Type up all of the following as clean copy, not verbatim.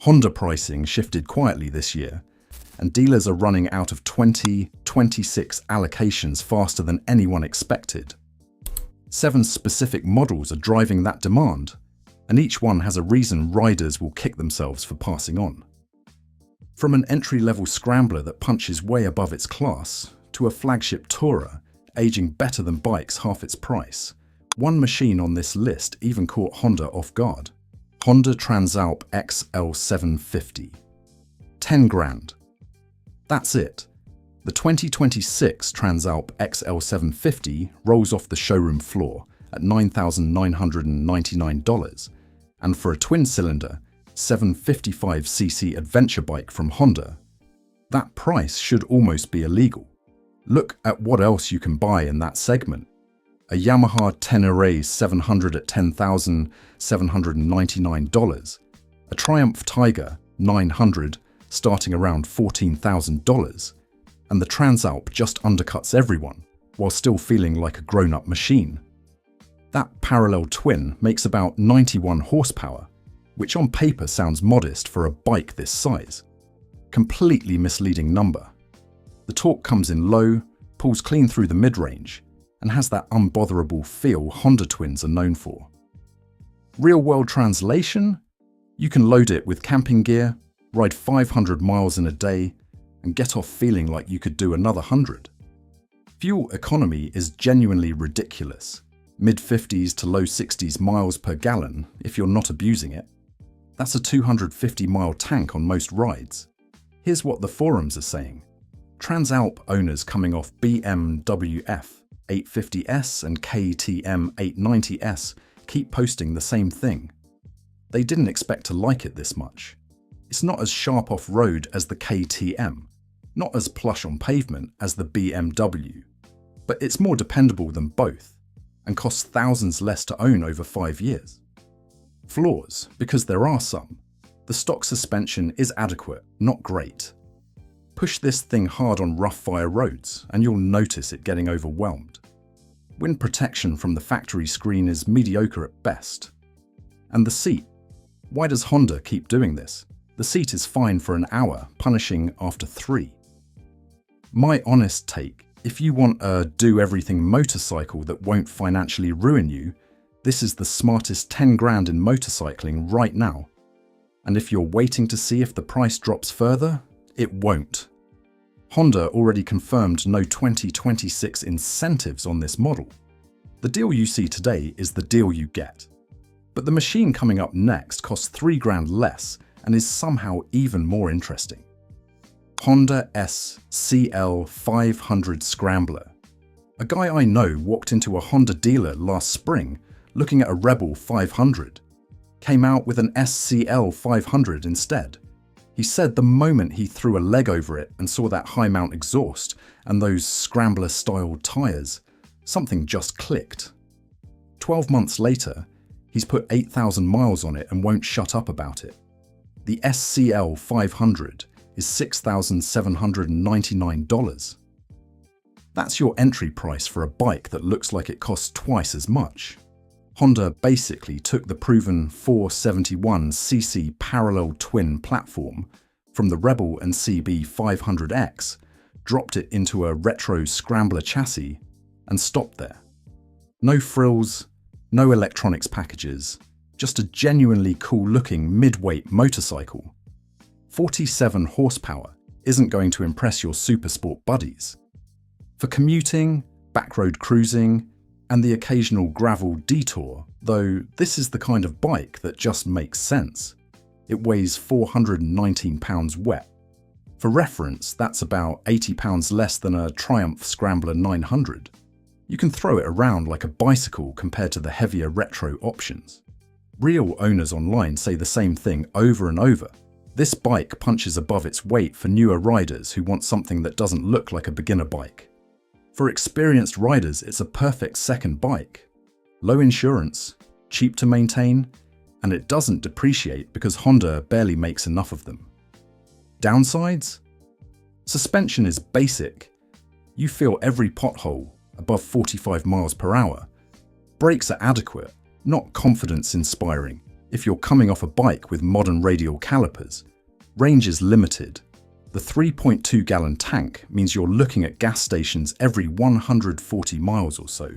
Honda pricing shifted quietly this year, and dealers are running out of 2026 allocations faster than anyone expected. 7 specific models are driving that demand, and each one has a reason riders will kick themselves for passing on. From an entry-level Scrambler that punches way above its class, to a flagship tourer, aging better than bikes half its price, one machine on this list even caught Honda off guard. Honda Transalp XL750. 10 grand. That's it. The 2026 Transalp XL750 rolls off the showroom floor at $9,999, and for a twin-cylinder 755cc adventure bike from Honda, that price should almost be illegal. Look at what else you can buy in that segment. A Yamaha Tenere 700 at $10,799, a Triumph Tiger 900 starting around $14,000, and the Transalp just undercuts everyone while still feeling like a grown-up machine. That parallel twin makes about 91 horsepower, which on paper sounds modest for a bike this size. Completely misleading number. The torque comes in low, pulls clean through the mid-range, and has that unbotherable feel Honda twins are known for. Real-world translation? You can load it with camping gear, ride 500 miles in a day, and get off feeling like you could do another 100. Fuel economy is genuinely ridiculous. Mid-50s to low 60s miles per gallon if you're not abusing it. That's a 250-mile tank on most rides. Here's what the forums are saying. Transalp owners coming off BMW F850S and KTM 890S keep posting the same thing. They didn't expect to like it this much. It's not as sharp off-road as the KTM, not as plush on pavement as the BMW, but it's more dependable than both, and costs thousands less to own over 5 years. Flaws, because there are some. The stock suspension is adequate, not great. Push this thing hard on rough fire roads and you'll notice it getting overwhelmed. Wind protection from the factory screen is mediocre at best. And the seat. Why does Honda keep doing this? The seat is fine for an hour, punishing after 3. My honest take, if you want a do-everything motorcycle that won't financially ruin you, this is the smartest 10 grand in motorcycling right now. And if you're waiting to see if the price drops further, it won't. Honda already confirmed no 2026 incentives on this model. The deal you see today is the deal you get. But the machine coming up next costs 3 grand less and is somehow even more interesting. Honda SCL500 Scrambler. A guy I know walked into a Honda dealer last spring looking at a Rebel 500. Came out with an SCL500 instead. He said the moment he threw a leg over it and saw that high mount exhaust and those Scrambler-style tyres, something just clicked. 12 months later, he's put 8,000 miles on it and won't shut up about it. The SCL500 is $6,799. That's your entry price for a bike that looks like it costs twice as much. Honda basically took the proven 471cc parallel twin platform from the Rebel and CB500X, dropped it into a retro Scrambler chassis, and stopped there. No frills, no electronics packages, just a genuinely cool-looking mid-weight motorcycle. 47 horsepower isn't going to impress your supersport buddies. For commuting, backroad cruising, and the occasional gravel detour, though this is the kind of bike that just makes sense. It weighs 419 pounds wet. For reference, that's about 80 pounds less than a Triumph Scrambler 900. You can throw it around like a bicycle compared to the heavier retro options. Real owners online say the same thing over and over. This bike punches above its weight for newer riders who want something that doesn't look like a beginner bike. For experienced riders, it's a perfect second bike. Low insurance, cheap to maintain, and it doesn't depreciate because Honda barely makes enough of them. Downsides? Suspension is basic. You feel every pothole above 45 miles per hour. Brakes are adequate, not confidence-inspiring, If you're coming off a bike with modern radial calipers, range is limited. The 3.2-gallon tank means you're looking at gas stations every 140 miles or so.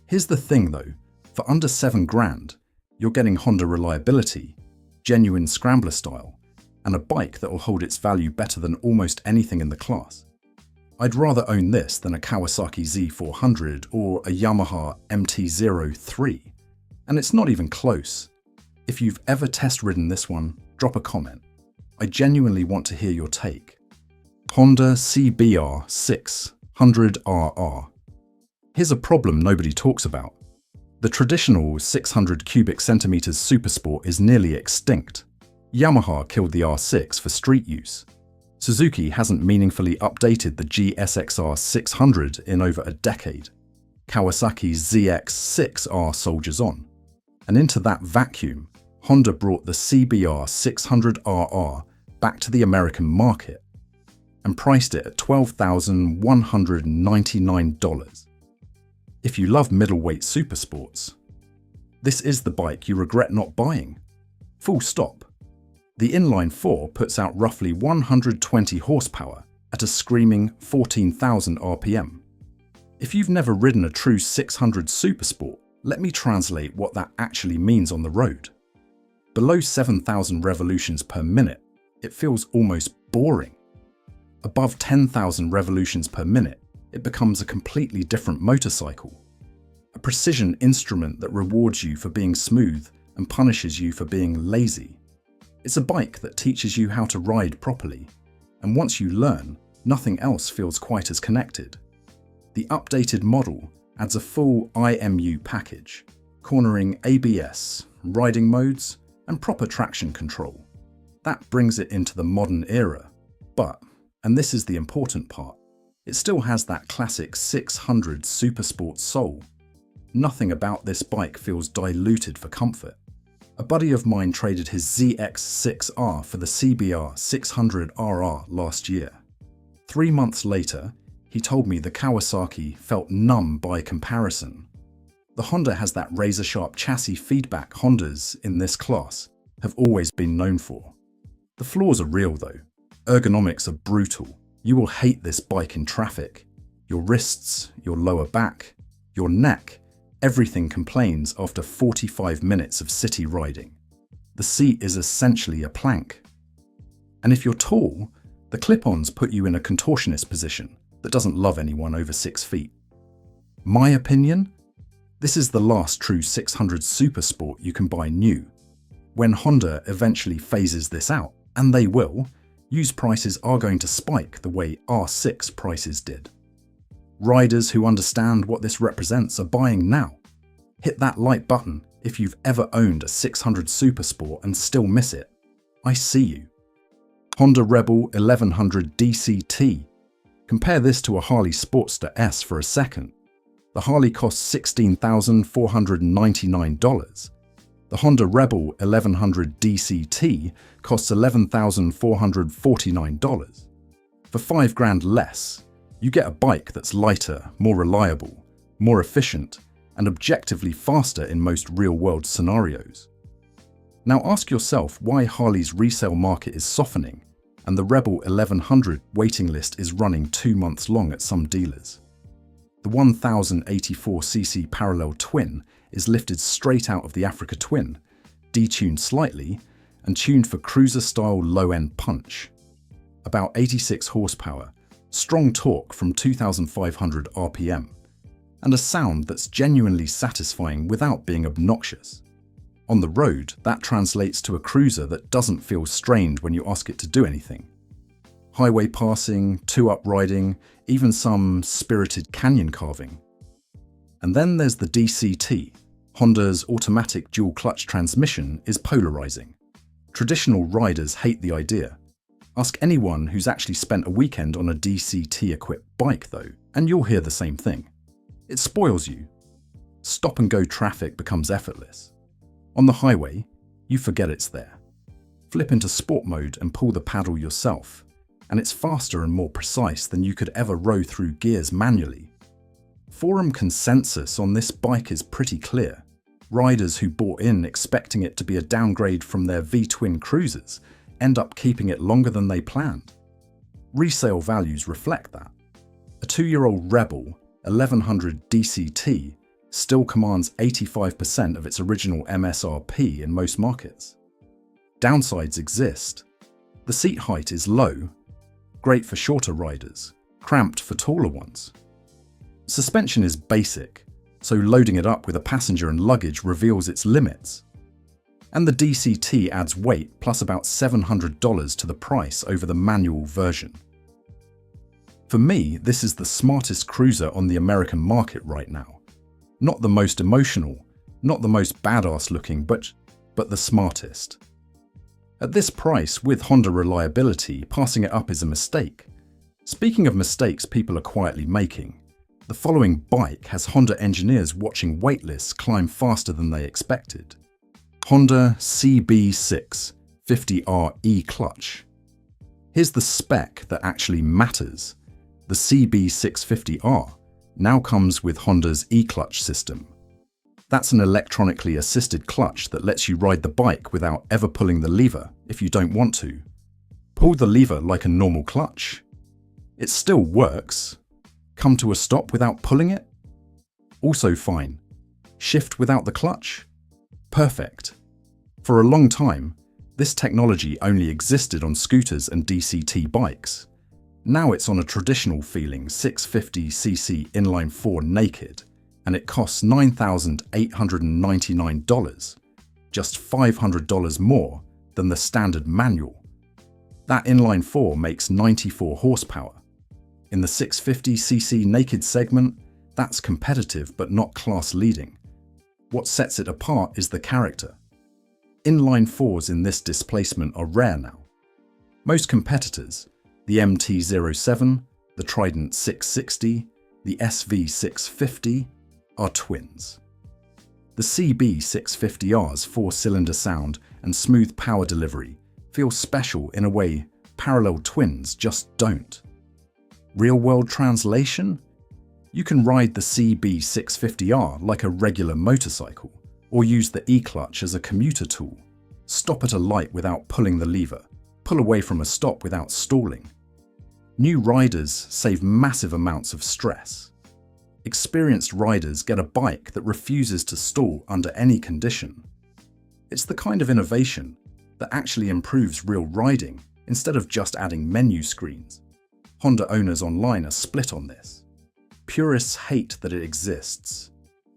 Here's the thing though, for under $7,000, you're getting Honda reliability, genuine Scrambler style, and a bike that will hold its value better than almost anything in the class. I'd rather own this than a Kawasaki Z400 or a Yamaha MT-03, and it's not even close. If you've ever test-ridden this one, drop a comment. I genuinely want to hear your take. Honda CB650R. Here's a problem nobody talks about. The traditional 600 cubic centimeters Supersport is nearly extinct. Yamaha killed the R6 for street use. Suzuki hasn't meaningfully updated the GSXR 600 in over a decade. Kawasaki's ZX6R soldiers on. And into that vacuum, Honda brought the CBR600RR back to the American market and priced it at $12,199. If you love middleweight supersports, this is the bike you regret not buying. Full stop. The inline 4 puts out roughly 120 horsepower at a screaming 14,000 RPM. If you've never ridden a true 600 Supersport, let me translate what that actually means on the road. Below 7,000 revolutions per minute, it feels almost boring. Above 10,000 revolutions per minute, it becomes a completely different motorcycle. A precision instrument that rewards you for being smooth and punishes you for being lazy. It's a bike that teaches you how to ride properly, and once you learn, nothing else feels quite as connected. The updated model adds a full IMU package, cornering ABS, riding modes, and proper traction control. That brings it into the modern era, but, and this is the important part, it still has that classic 600 Supersport soul. Nothing about this bike feels diluted for comfort. A buddy of mine traded his ZX6R for the CBR600RR last year. 3 months later, he told me the Kawasaki felt numb by comparison. The Honda has that razor-sharp chassis feedback Hondas in this class have always been known for. The flaws are real though. Ergonomics are brutal. You will hate this bike in traffic. Your wrists, your lower back, your neck, everything complains after 45 minutes of city riding. The seat is essentially a plank. And if you're tall, the clip-ons put you in a contortionist position that doesn't love anyone over 6 feet. My opinion? This is the last true 600 Supersport you can buy new. When Honda eventually phases this out, and they will, used prices are going to spike the way R6 prices did. Riders who understand what this represents are buying now. Hit that like button if you've ever owned a 600 Supersport and still miss it. I see you. Honda Rebel 1100 DCT. Compare this to a Harley Sportster S for a second. The Harley costs $16,499. The Honda Rebel 1100 DCT costs $11,449. For $5,000 less, you get a bike that's lighter, more reliable, more efficient, and objectively faster in most real-world scenarios. Now ask yourself why Harley's resale market is softening and the Rebel 1100 waiting list is running 2 months long at some dealers. The 1084cc parallel twin is lifted straight out of the Africa Twin, detuned slightly, and tuned for cruiser-style low-end punch. About 86 horsepower, strong torque from 2,500 RPM, and a sound that's genuinely satisfying without being obnoxious. On the road, that translates to a cruiser that doesn't feel strained when you ask it to do anything. Highway passing, two-up riding, even some spirited canyon carving. And then there's the DCT. Honda's automatic dual-clutch transmission is polarizing. Traditional riders hate the idea. Ask anyone who's actually spent a weekend on a DCT-equipped bike though, and you'll hear the same thing. It spoils you. Stop-and-go traffic becomes effortless. On the highway, you forget it's there. Flip into sport mode and pull the paddle yourself, and it's faster and more precise than you could ever row through gears manually. Forum consensus on this bike is pretty clear. Riders who bought in expecting it to be a downgrade from their V-twin cruisers end up keeping it longer than they planned. Resale values reflect that. A 2-year-old Rebel 1100 DCT still commands 85% of its original MSRP in most markets. Downsides exist. The seat height is low, great for shorter riders, cramped for taller ones. Suspension is basic, so loading it up with a passenger and luggage reveals its limits. And the DCT adds weight plus about $700 to the price over the manual version. For me, this is the smartest cruiser on the American market right now. Not the most emotional, not the most badass looking, but the smartest. At this price, with Honda reliability, passing it up is a mistake. Speaking of mistakes people are quietly making, the following bike has Honda engineers watching waitlists climb faster than they expected. Honda CB650R E-Clutch. Here's the spec that actually matters. The CB650R now comes with Honda's E-Clutch system. That's an electronically assisted clutch that lets you ride the bike without ever pulling the lever if you don't want to. Pull the lever like a normal clutch. It still works. Come to a stop without pulling it? Also fine. Shift without the clutch? Perfect. For a long time, this technology only existed on scooters and DCT bikes. Now it's on a traditional feeling 650cc inline-4 naked, and it costs $9,899, just $500 more than the standard manual. That inline-4 makes 94 horsepower. In the 650cc naked segment, that's competitive but not class-leading. What sets it apart is the character. Inline-4s in this displacement are rare now. Most competitors, the MT-07, the Trident 660, the SV650, are twins. The CB650R's 4-cylinder sound and smooth power delivery feel special in a way parallel twins just don't. Real-world translation? You can ride the CB650R like a regular motorcycle, or use the E-Clutch as a commuter tool. Stop at a light without pulling the lever. Pull away from a stop without stalling. New riders save massive amounts of stress. Experienced riders get a bike that refuses to stall under any condition. It's the kind of innovation that actually improves real riding instead of just adding menu screens. Honda owners online are split on this. Purists hate that it exists.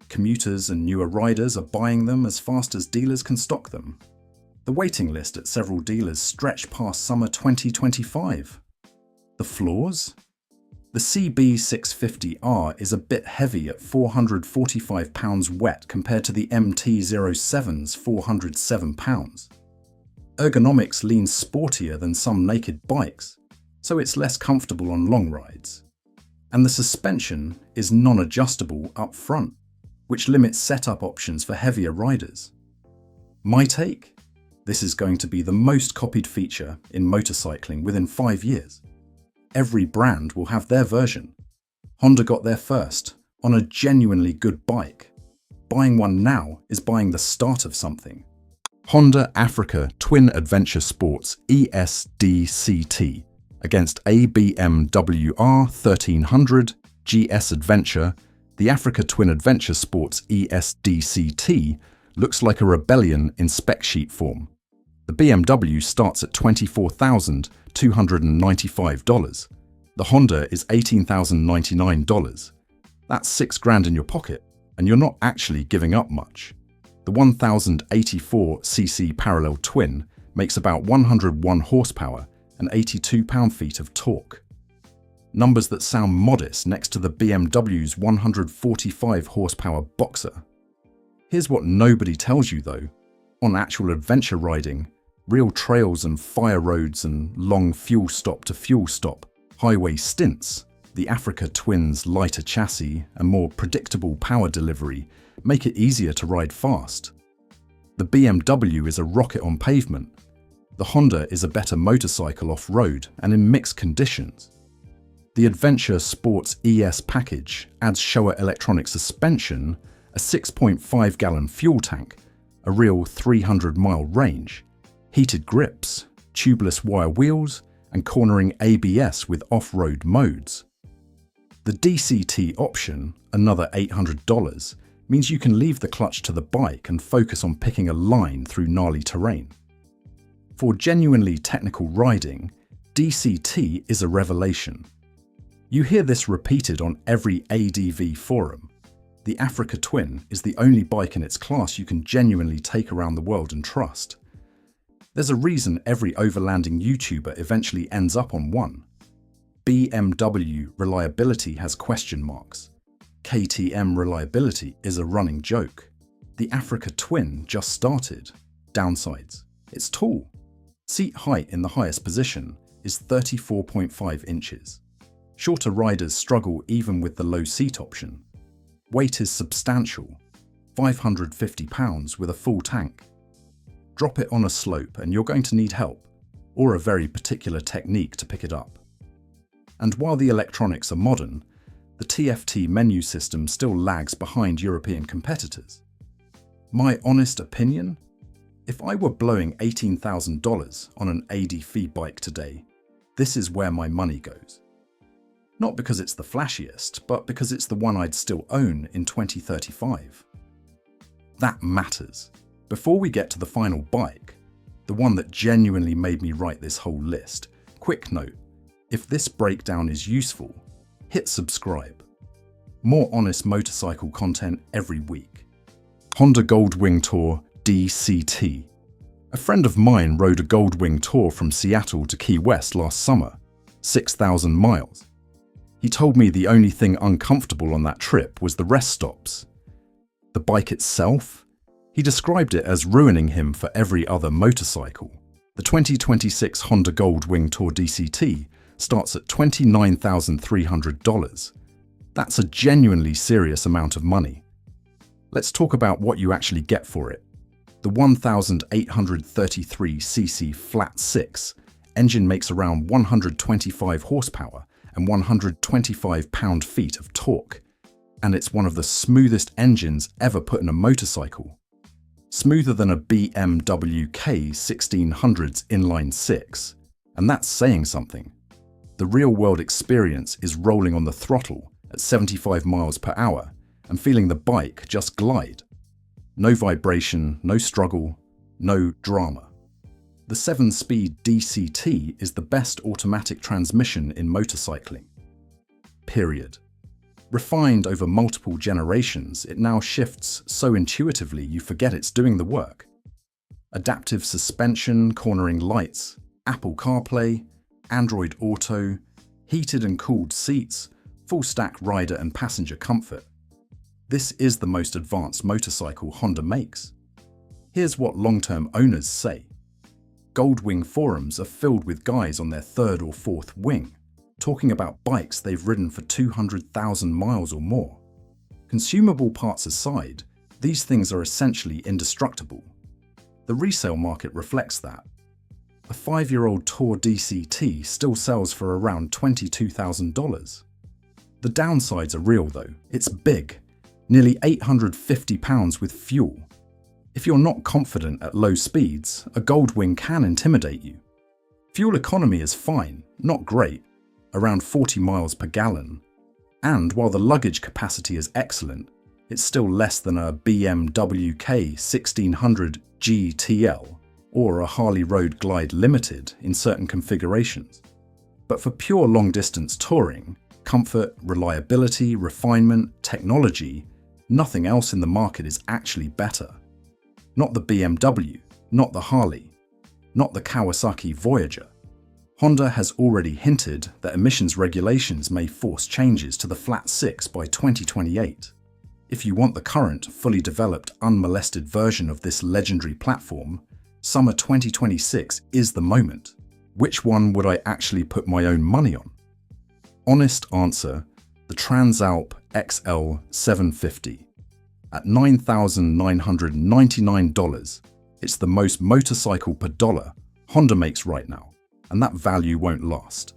Commuters and newer riders are buying them as fast as dealers can stock them. The waiting list at several dealers stretch past summer 2025. The flaws? The CB650R is a bit heavy at 445 pounds wet compared to the MT-07's 407 pounds. Ergonomics leans sportier than some naked bikes, so it's less comfortable on long rides. And the suspension is non-adjustable up front, which limits setup options for heavier riders. My take? This is going to be the most copied feature in motorcycling within 5 years. Every brand will have their version. Honda got there first, on a genuinely good bike. Buying one now is buying the start of something. Honda Africa Twin Adventure Sports ESDCT against a BMW R1300 GS Adventure. The Africa Twin Adventure Sports ESDCT looks like a rebellion in spec sheet form. The BMW starts at $24,295. The Honda is $18,099. That's $6,000 in your pocket, and you're not actually giving up much. The 1084cc parallel twin makes about 101 horsepower and 82 pound-feet of torque. Numbers that sound modest next to the BMW's 145 horsepower Boxer. Here's what nobody tells you though. On actual adventure riding, real trails and fire roads and long fuel stop to fuel stop highway stints, the Africa Twin's lighter chassis and more predictable power delivery make it easier to ride fast. The BMW is a rocket on pavement. The Honda is a better motorcycle off-road and in mixed conditions. The Adventure Sports ES package adds Showa electronic suspension a 6.5-gallon fuel tank, a real 300-mile range, heated grips, tubeless wire wheels, and cornering ABS with off-road modes. The DCT option, another $800, means you can leave the clutch to the bike and focus on picking a line through gnarly terrain. For genuinely technical riding, DCT is a revelation. You hear this repeated on every ADV forum. The Africa Twin is the only bike in its class you can genuinely take around the world and trust. There's a reason every overlanding YouTuber eventually ends up on one. BMW reliability has question marks. KTM reliability is a running joke. The Africa Twin just started. Downsides: it's tall. Seat height in the highest position is 34.5 inches. Shorter riders struggle even with the low seat option. Weight is substantial, 550 pounds with a full tank. Drop it on a slope and you're going to need help, or a very particular technique to pick it up. And while the electronics are modern, the TFT menu system still lags behind European competitors. My honest opinion? If I were blowing $18,000 on an ADV bike today, this is where my money goes. Not because it's the flashiest, but because it's the one I'd still own in 2035. That matters. Before we get to the final bike, the one that genuinely made me write this whole list, quick note: if this breakdown is useful, hit subscribe. More honest motorcycle content every week. Honda Goldwing Tour DCT. A friend of mine rode a Goldwing Tour from Seattle to Key West last summer, 6,000 miles. He told me the only thing uncomfortable on that trip was the rest stops. The bike itself? He described it as ruining him for every other motorcycle. The 2026 Honda Goldwing Tour DCT starts at $29,300. That's a genuinely serious amount of money. Let's talk about what you actually get for it. The 1,833cc flat 6 engine makes around 125 horsepower and 125 pound-feet of torque, and it's one of the smoothest engines ever put in a motorcycle. Smoother than a BMW K1600's inline 6, and that's saying something. The real-world experience is rolling on the throttle at 75 miles per hour and feeling the bike just glide. No vibration, no struggle, no drama. The 7-speed DCT is the best automatic transmission in motorcycling. Period. Refined over multiple generations, it now shifts so intuitively you forget it's doing the work. Adaptive suspension, cornering lights, Apple CarPlay, Android Auto, heated and cooled seats, full-stack rider and passenger comfort. This is the most advanced motorcycle Honda makes. Here's what long-term owners say. Goldwing forums are filled with guys on their third or fourth wing, talking about bikes they've ridden for 200,000 miles or more. Consumable parts aside, these things are essentially indestructible. The resale market reflects that. A 5-year-old Tour DCT still sells for around $22,000. The downsides are real though. It's big, nearly 850 pounds with fuel. If you're not confident at low speeds, a Goldwing can intimidate you. Fuel economy is fine, not great, around 40 miles per gallon. And while the luggage capacity is excellent, it's still less than a BMW K1600 GTL or a Harley Road Glide Limited in certain configurations. But for pure long-distance touring, comfort, reliability, refinement, technology, nothing else in the market is actually better. Not the BMW, not the Harley, not the Kawasaki Voyager. Honda has already hinted that emissions regulations may force changes to the Flat 6 by 2028. If you want the current, fully developed, unmolested version of this legendary platform, summer 2026 is the moment. Which one would I actually put my own money on? Honest answer, the Transalp XL750. At $9,999, it's the most motorcycle per dollar Honda makes right now, and that value won't last.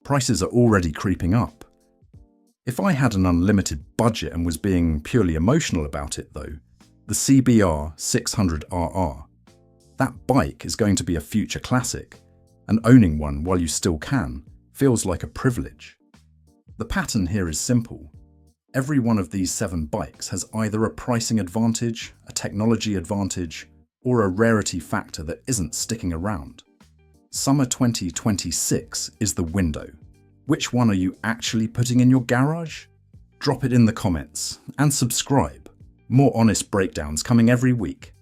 Prices are already creeping up. If I had an unlimited budget and was being purely emotional about it though, the CB650R. That bike is going to be a future classic, and owning one while you still can feels like a privilege. The pattern here is simple. Every one of these 7 bikes has either a pricing advantage, a technology advantage, or a rarity factor that isn't sticking around. Summer 2026 is the window. Which one are you actually putting in your garage? Drop it in the comments and subscribe. More honest breakdowns coming every week.